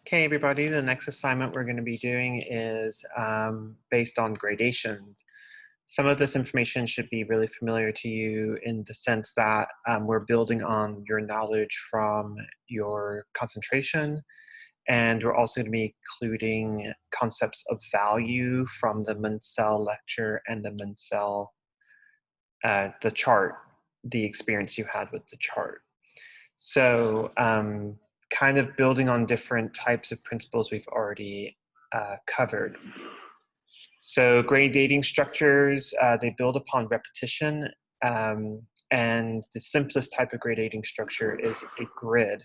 Okay, everybody, the next assignment we're going to be doing is based on gradation. Some of this information should be really familiar to you in the sense that we're building on your knowledge from your concentration, and we're also going to be including concepts of value from the Munsell lecture and the Munsell, the chart, the experience you had with the chart. So kind of building on different types of principles we've already covered. So gradating structures, they build upon repetition, and the simplest type of gradating structure is a grid.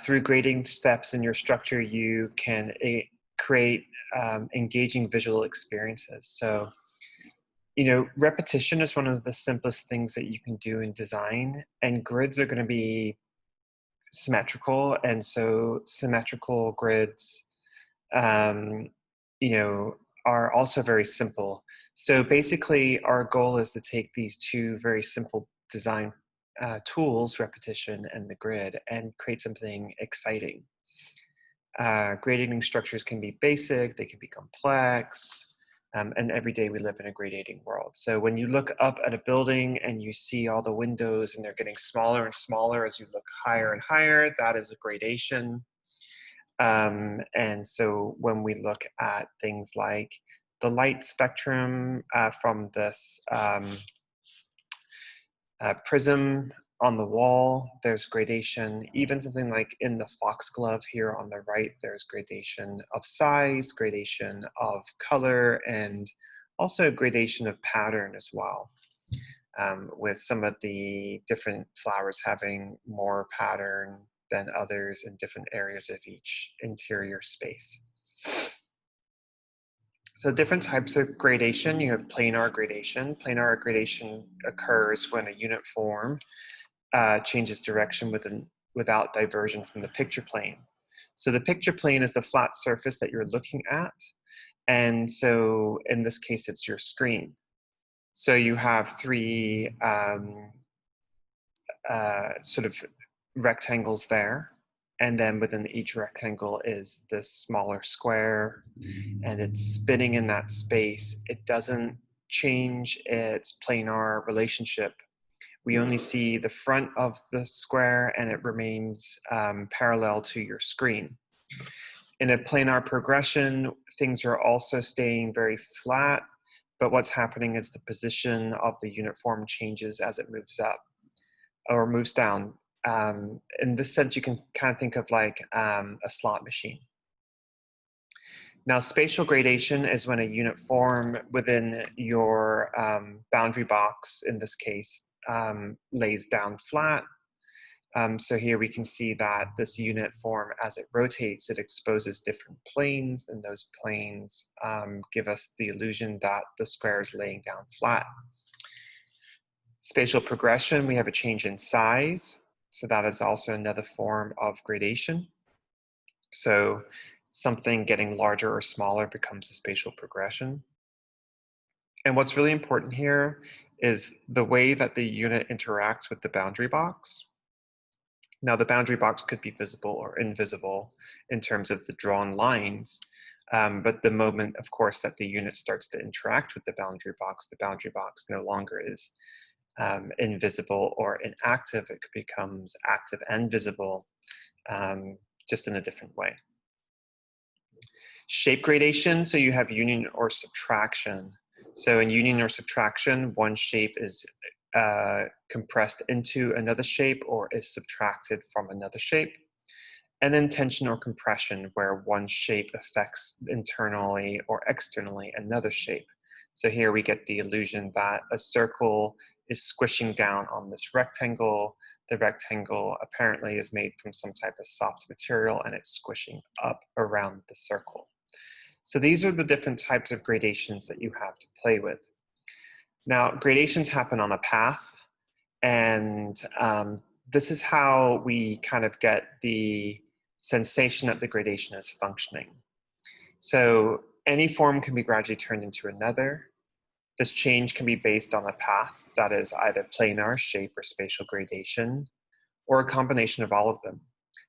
Through grading steps in your structure, you can create engaging visual experiences. So, you know, repetition is one of the simplest things that you can do in design, and grids are going to be symmetrical, and so symmetrical grids, you know, are also very simple. So basically, our goal is to take these two very simple design tools, repetition and the grid, and create something exciting. Grading structures can be basic, they can be complex, and every day we live in a gradating world. So when you look up at a building and you see all the windows and they're getting smaller and smaller as you look higher and higher, that is a gradation. And so when we look at things like the light spectrum from this prism on the wall, there's gradation. Even something like in the foxglove here on the right, there's gradation of size, gradation of color, and also gradation of pattern as well, with some of the different flowers having more pattern than others in different areas of each interior space. So different types of gradation. You have planar gradation. Planar gradation occurs when a unit form changes direction without diversion from the picture plane. So the picture plane is the flat surface that you're looking at. And so in this case, it's your screen. So you have three sort of rectangles there. And then within each rectangle is this smaller square, and it's spinning in that space. It doesn't change its planar relationship. We only see the front of the square, and it remains parallel to your screen. In a planar progression, things are also staying very flat, but what's happening is the position of the unit form changes as it moves up or moves down. In this sense, you can kind of think of like a slot machine. Now, spatial gradation is when a unit form within your boundary box, in this case, lays down flat. So here we can see that this unit form, as it rotates, it exposes different planes, and those planes give us the illusion that the square is laying down flat. Spatial progression, we have a change in size. So that is also another form of gradation. So something getting larger or smaller becomes a spatial progression. And what's really important here is the way that the unit interacts with the boundary box. Now, the boundary box could be visible or invisible in terms of the drawn lines, but the moment, of course, that the unit starts to interact with the boundary box no longer is invisible or inactive. It becomes active and visible, just in a different way. Shape gradation, so you have union or subtraction. So in union or subtraction, one shape is compressed into another shape or is subtracted from another shape. And then tension or compression, where one shape affects internally or externally another shape. So here we get the illusion that a circle is squishing down on this rectangle. The rectangle apparently is made from some type of soft material, and it's squishing up around the circle. So these are the different types of gradations that you have to play with. Now, gradations happen on a path, and this is how we kind of get the sensation that the gradation is functioning. So any form can be gradually turned into another. This change can be based on a path that is either planar, shape, or spatial gradation, or a combination of all of them.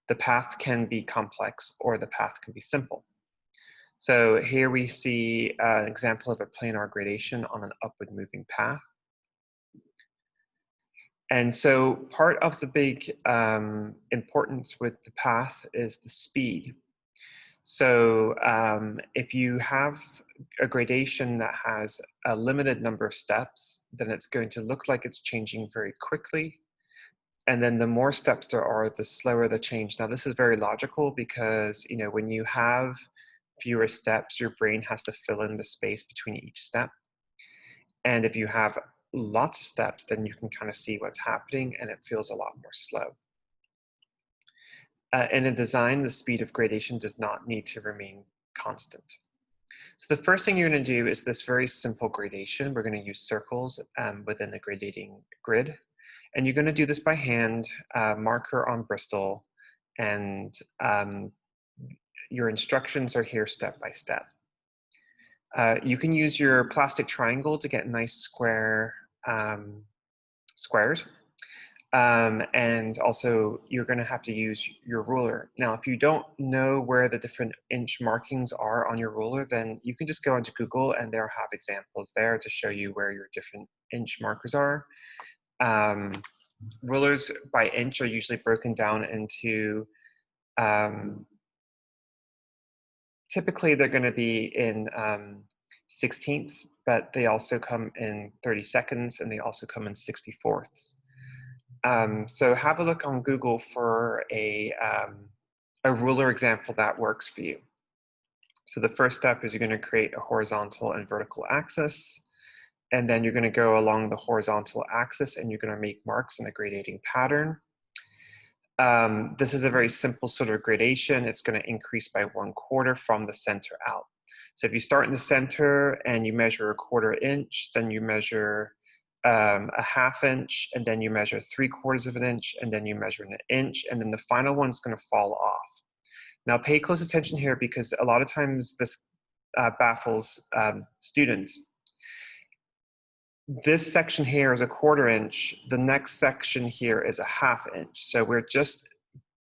The path can be complex or the path can be simple. So here we see an example of a planar gradation on an upward moving path. And so part of the big importance with the path is the speed. So if you have a gradation that has a limited number of steps, then it's going to look like it's changing very quickly. And then the more steps there are, the slower the change. Now, this is very logical because, you know, when you have fewer steps, your brain has to fill in the space between each step. And if you have lots of steps, then you can kind of see what's happening and it feels a lot more slow. In a design, the speed of gradation does not need to remain constant. So the first thing you're going to do is this very simple gradation. We're going to use circles within the gradating grid. And you're going to do this by hand, marker on Bristol, and your instructions are here step by step. You can use your plastic triangle to get nice square squares. And also you're going to have to use your ruler. Now, if you don't know where the different inch markings are on your ruler, then you can just go onto Google and they'll have examples there to show you where your different inch markers are. Rulers by inch are usually broken down into, typically they're going to be in 16ths, but they also come in 32nds and they also come in 64ths. So have a look on Google for a ruler example that works for you. So the first step is you're going to create a horizontal and vertical axis. And then you're going to go along the horizontal axis and you're going to make marks in a gradating pattern. This is a very simple sort of gradation. It's going to increase by 1/4 from the center out. So if you start in the center and you measure 1/4 inch, then you measure a 1/2 inch, and then you measure 3/4 of an inch, and then you measure an inch, and then the final one's going to fall off. Now pay close attention here because a lot of times this baffles students. This section here is a 1/4 inch. The next section here is a 1/2 inch. So we're just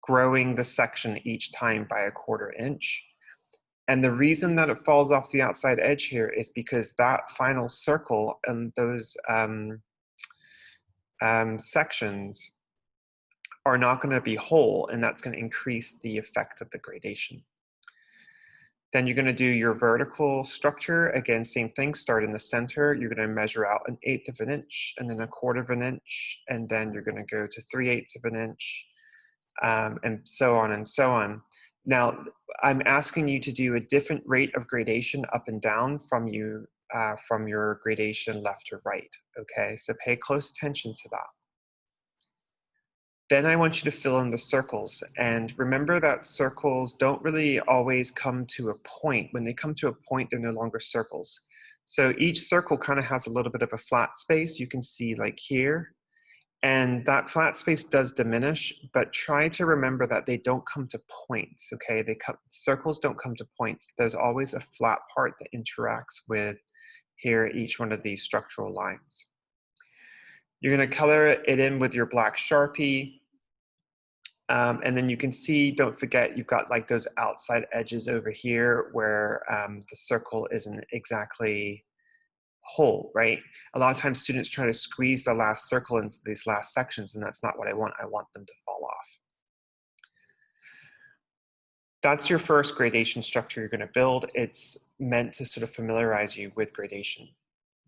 growing the section each time by a 1/4 inch. And the reason that it falls off the outside edge here is because that final circle and those sections are not going to be whole, and that's going to increase the effect of the gradation. Then you're going to do your vertical structure. Again, same thing, start in the center. You're going to measure out 1/8 of an inch, and then 1/4 of an inch, and then you're going to go to 3/8 of an inch, and so on and so on. Now, I'm asking you to do a different rate of gradation up and down from your gradation left to right, okay? So pay close attention to that. Then I want you to fill in the circles. And remember that circles don't really always come to a point. When they come to a point, they're no longer circles. So each circle kind of has a little bit of a flat space. You can see like here. And that flat space does diminish, but try to remember that they don't come to points, okay? Circles don't come to points. There's always a flat part that interacts with here, each one of these structural lines. You're going to color it in with your black Sharpie. And then you can see, don't forget, you've got like those outside edges over here where the circle isn't exactly whole, right? A lot of times students try to squeeze the last circle into these last sections, and that's not what I want. I want them to fall off. That's your first gradation structure you're going to build. It's meant to sort of familiarize you with gradation.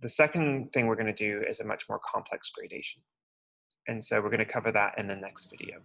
The second thing we're going to do is a much more complex gradation. And so we're going to cover that in the next video.